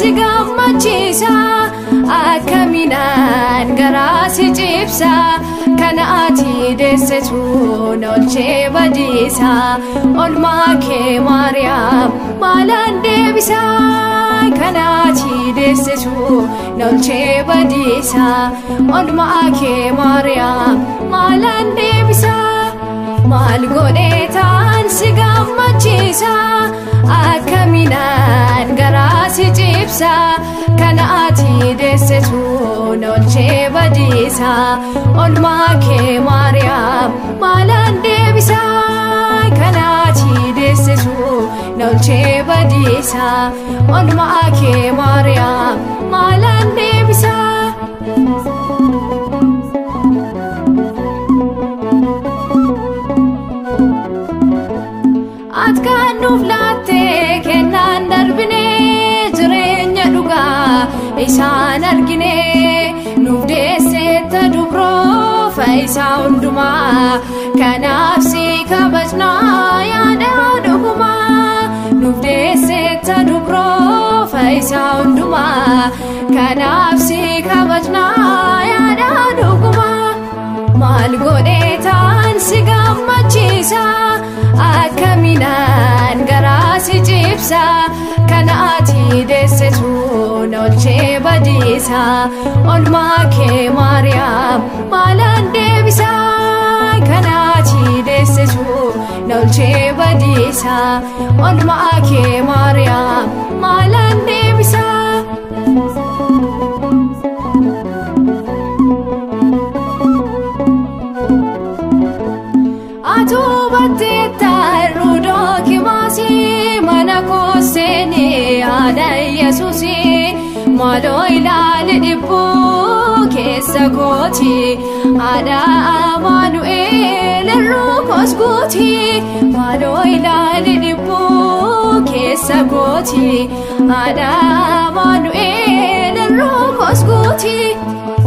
sigammachiisa akkamiinaan garaa si cibsa kana ati deessitu nolchee badiisa olmaa kee Maariyaam maalaan deebisa kana ati deessitu nolchee badiisa olmaa kee Maariyaam maalaan deebisa maal godheetaan si gammachiisa akkamiinaan garaa si cibsa kana ati deessitu nolchee badiisa olmaa kee Maariyaam maalaan deebisa kana ati deessitu nolchee badiisa olmaa kee Maariyaam maalaan deebisa atkaan nuuf laattee kennaan darbine jireenya dhugaa isaan argine nuuf deesseetta dubroo faayisaa hundumaa kanaaf si kabajnaa yaada dhugumaa nuuf deesseetta dubroo faayisaa hundumaa kanaaf si kabajnaa yaada dhugumaa maal godheetaan si gammachiisa akkamiinaan garaa si cibsa kana ati deessitu nolchee badiisa olmaa kee Maariyaam maalaan deebisa kana ati deessitu nolchee badiisa olmaa kee Maariyaam maalaan deebisa atuubatteetta rudoo kimaasi mana koosseeni haadha Yesuusi maaloo ilaali dhibbuu keessa kooti haadha Amaanu'eel irruu kosguuti maaloo ilaali dhibbuu keessa kooti haadha Amaanu'eel irruu kosguuti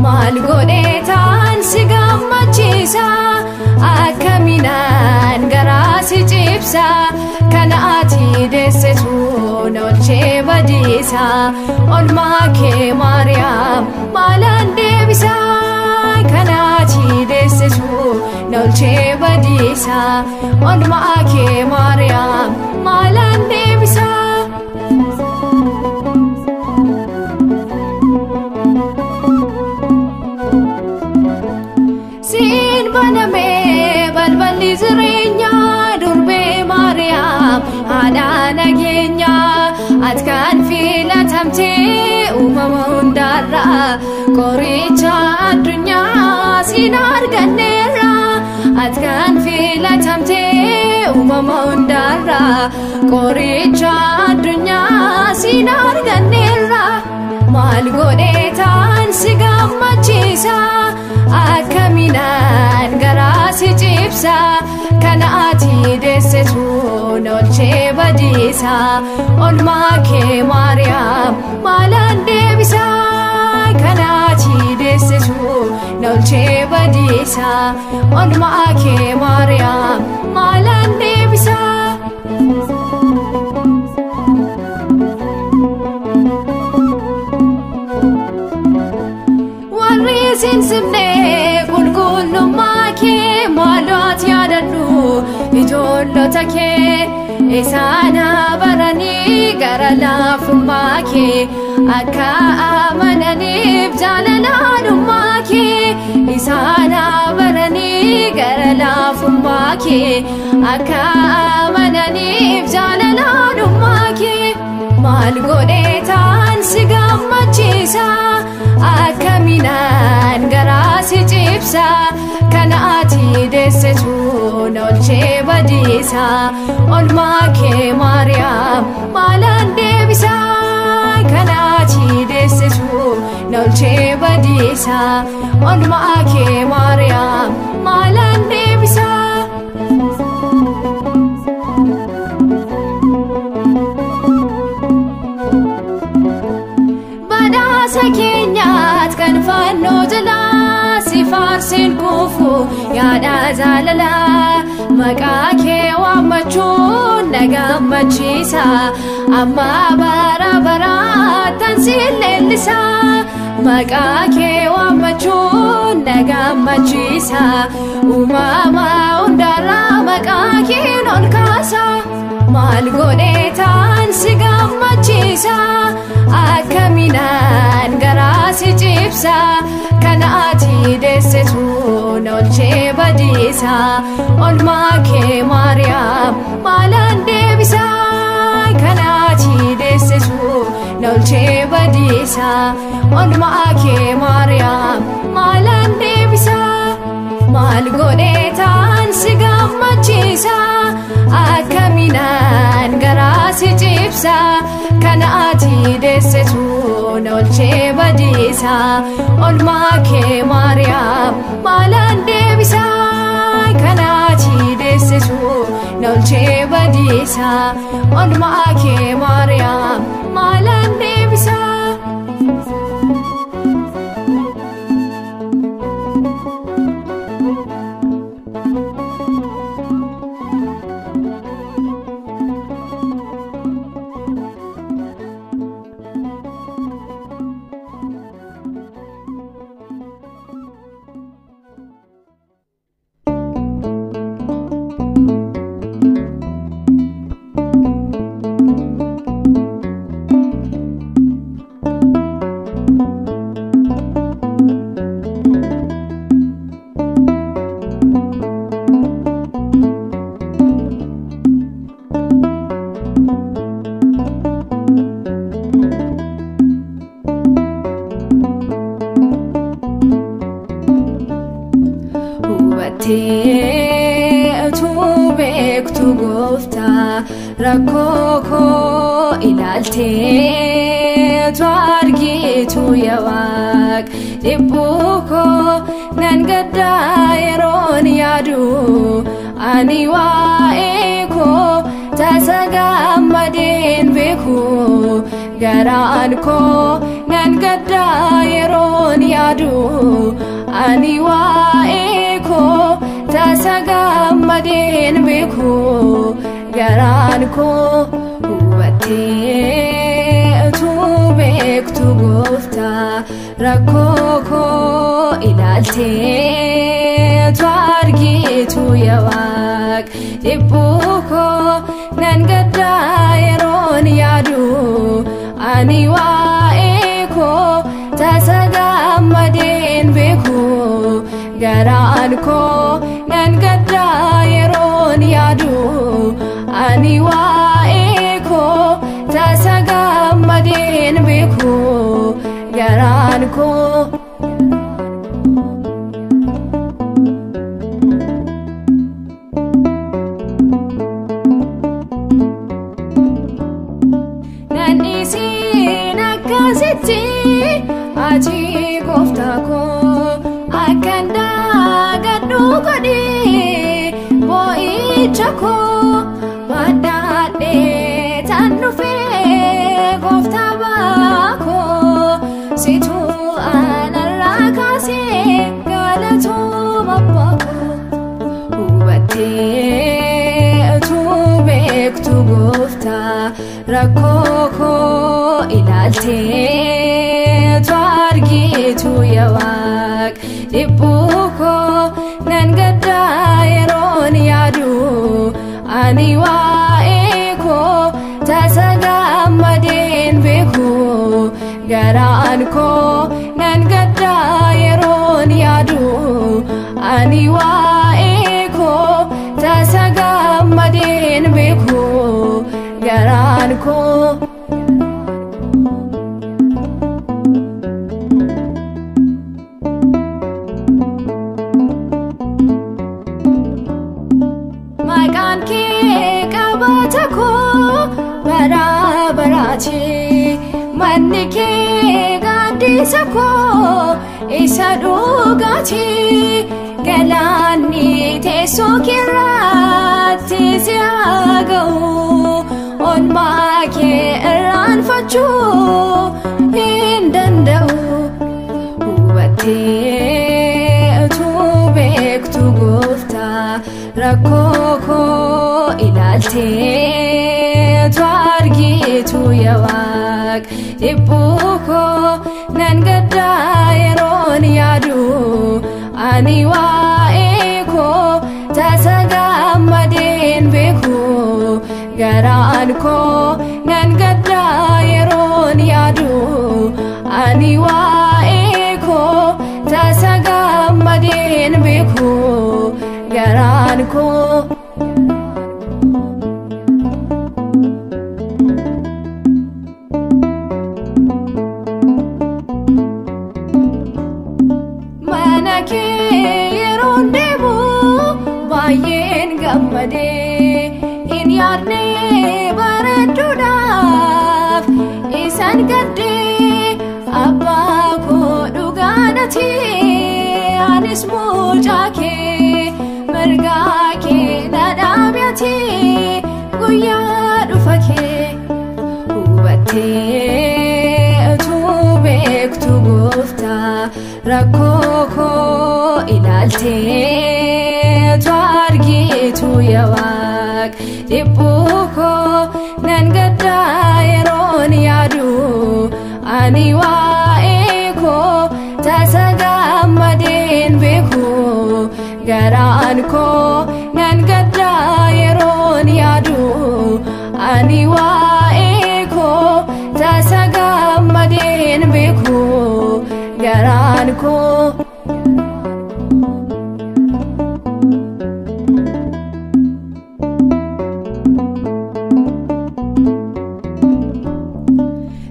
maal godheetaan si gammachiisa akkamiinaan garaa si cibsa kana ati deessitu nolchee badiisa olmaa kee Maariyaam maalaan deebisa kana ati deessitu nolchee badiisa olmaa kee Maariyaam maalaan deebisa siin banamee balballi jireenyaa durbee Maariyaam haadha nageenyaa atkaan filatamtee uumama hundaarraa qoricha addunyaa siin arganneerra atkaan filatamtee uumama hundaarraa qoricha addunyaa siin arganneerra maal godheetaan si gammachiisa akkamiinaan garaa si cibsa kana ati deessitu nolchee badiisa olmaa kee Maariyaam maalaan deebisa kana ati deessitu nolchee badiisa olmaa kee Maariyaam maalaan deebisa warri sinsifnee qulqullummaa kee maaloo ati yaadadhu ijoollota kee isaan baranii gara laafummaa kee akka amananiif jaalalaadhummaa kee isaan baranii gara laafummaa kee akka amananiif jaalalaadhummaa kee maal godheetaan si gammachiisa akkamiinaan garaa si cibsa kana ati deessitu nolchee badiisa olmaa kee Maariyaam maalaan deebisa kana ati deessitu nolchee badiisa olmaa kee Maariyaam maalaan deebisa badhaasa keenyaat kan fannoo jalaa si faarsin kufu yaada jaalalaa maqaa kee waammachuun na gammachiisa amma bara baratan silellisa maqaa kee waamachuun na gammachiisa uumama hundarraa maqaa kee ol kaasa maal godhee taan si gammachiisa akkaminaan garaa si cibsa kana ati deessitu nolchee badiisa olmaa kee Maariyaam maalaan deebisa kana ati deessitu nolchee badiisa olmaa kee Maariyaam maalaan deebisa maal godhee taan si gammachiisa akkaminaan garaa si cibsa kana ati deessitu nolchee badiisa olmaa kee Maariyaam maalaan deebisa kana ati deessitu nolchee badiisa olmaa kee Maariyaam maalaan deebisa. beektu gooftaa rakkoo koo ilaaltee tu argitu yaa Waaq dhibbuu koo nan gaddaa yeroon yaadu ani waa'ee koo tasa gammadeen beeku garaan koo nan gaddaa yeroon yaadu ani waa'ee koo tasa gammadeen beeku garaan koo hubattee tu beektu gooftaa rakkoo koo ilaaltee tu argitu yaa Waaq dhibbuu koo nan gaddaa yeroon yaadu ani waa'ee koo tasa gammadeen beeku garaan koo nan gaddaa yeroon yaadu ani waa'ee koo tasa gammadeen beeku garaan koo. Ati gooftaa koo akkanda gaddu godhi boo'icha koo badhaadhee tan dhufee gooftaa baakoo situ anarraa kaasee galatooma baakoo hubattee tu beektu gooftaa rakkoo koo ilaaltee tu argitu yaa Waaq dhibbuu koo nan gaddaa yeroon yaadu ani waa'ee koo tasa gammadeen beeku garaan koo nan gaddaa yeroon yaadu ani waa'ee koo tasa gammadeen beeku garaan koo. Manni kee gaaddisa koo isa dhugaati galaanni teessoo keerratti si haa ga'u oolmaa kee irraanfachuu hin danda'u hubattee tu beektu gooftaa rakkoo koo ilaaltee tu argitu argitu ya Waaq dhibbuu koo nan gaddaa yeroon yaadu ani waa'ee koo tasa gammadeen beeku garaan koo nan gaddaa yeroon yaadu ani waa'ee koo tasa gammadeen beeku garaan koo yeroon deemu baay'een gammadee hin yaadne bareeduudhaaf isaan gaddee abbaa koo dhugaadhati anis mucaa kee mirgaa kee na dhaabyati guyyaa dhufa kee hubattee utuu beektu gooftaa rakkoo koo ilaaltee tu argitu ya Waaq dhibbuu koo nan gaddaa yeroon yaadu ani waa'ee koo tasa gammadeen beeku garaan koo nan gaddaa yeroon yaadu ani waa'ee koo tasa gammadeen beeku garaan koo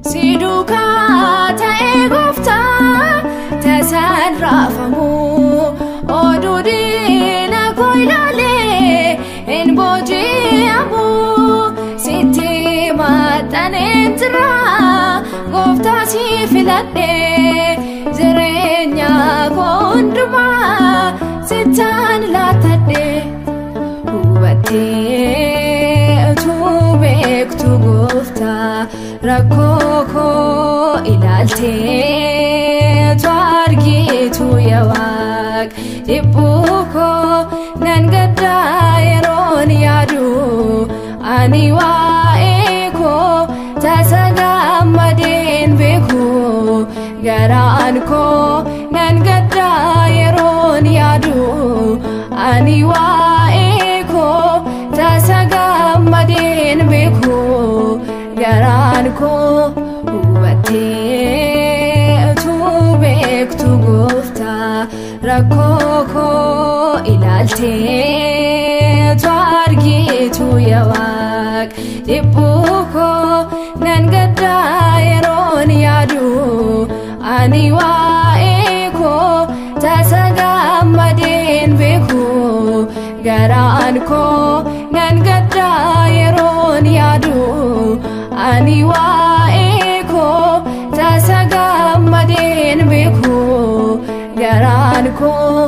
si duukaa ta'ee gooftaa tasaan raafamu oduu diina koo ilaalee hin booji'amu sitti maxxaneen jira gooftaa si filadhee jireenya koo hundumaa sittaan laatadhee hubattee utuu beektu gooftaa rakkoo koo ilaaltee tu argitu ya Waaq dhibbuu koo nan gaddaa yeroon yaadu ani waa'ee koo tasa gammadeen beeku garaan koo nan gaddaa yeroon yaadu ani waa'ee koo tasa gammadeen beeku garaan koo hubattee utuu beektu gooftaa rakkoo koo ilaaltee tu argitu ya Waaq dhibbuu koo nan gaddaa yeroon yaadu ani waa'ee koo tasa gammadeen beeku garaan koo nan gaddaa yeroon yaadu ani waa'ee koo tasa gammadeen beeku garaan koo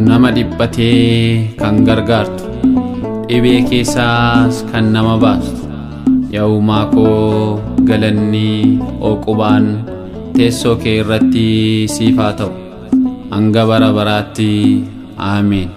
nama dhiphatee kan gargaartu dhibee keessaas kan nama baastu yaa uumaa koo galanni oqubaan teessoo kee irratti siif haa ta'u hanga bara baraatti aameen.